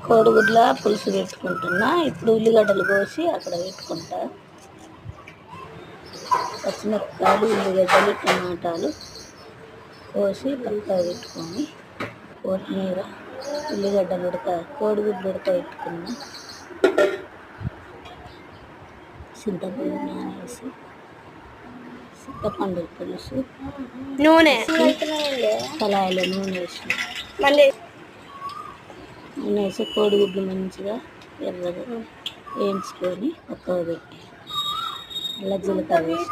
కోడిగుడ్ల పులుసు పెట్టుకుంటున్నా. ఇప్పుడు ఉల్లిగడ్డలు కోసి అక్కడ పెట్టుకుంటా. పచ్చిమిరపకాయలు, ఉల్లిగడ్డలు, టమాటాలు కోసి పక్కన పెట్టుకొని, కొత్తిమీర, ఉల్లిగడ్డలు కోడిగుడ్లు పెట్టుకున్నా. చింతపండు నానేసి, చింతపండు పులుసు, నూనె, కళాయిలో నూనె వేసి కోడిగుడ్లు మంచిగా ఎర్రగా వేయించుకొని పక్కకు పెట్టి, అలా జీలకర్ర వేసి,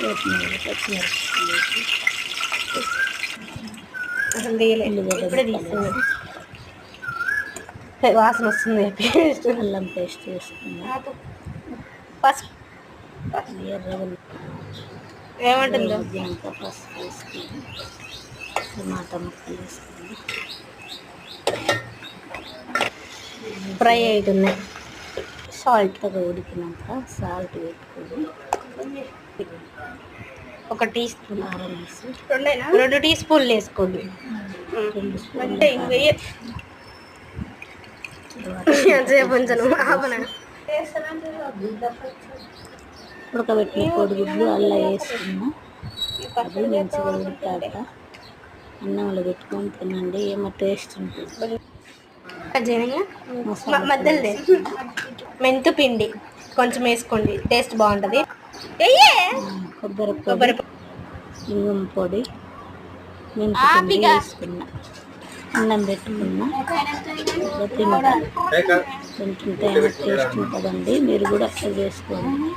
కొత్తిమీర, పచ్చిమిరపకాయలు వేసి, వాసన వస్తుంది. పేస్ట్, అల్లం పేస్ట్ వేసుకున్నా. ఏమంటుందో పసుపు వేసుకుని, టమాటా ముక్కలు వేసుకుని ఫ్రై అవుతుంది. సాల్ట్గా ఉడికినాక సాల్ట్ పెట్టుకొని, 1 టీ స్పూన్ కారం వేసి, 2 టీ స్పూన్లు వేసుకోండి. 2 స్పూన్లు ఉడకబెట్టిన కోడిగుడ్లు అలా వేసుకున్నా. అది మంచిగా ఉడికాక అన్నంలో పెట్టుకొని తినండి, ఏమో టేస్ట్ ఉంటుంది. మధ్యలో మెంతు పిండి కొంచెం వేసుకోండి, టేస్ట్ బాగుంటుంది. కొబ్బరి ఇంగువ పొడి, మెంతు పిండి వేసుకున్నా. అన్నం పెట్టుకున్నా. తింటుంటే ఏమో టేస్ట్ ఉంటుందండి. మీరు కూడా అట్లా చేసుకోండి.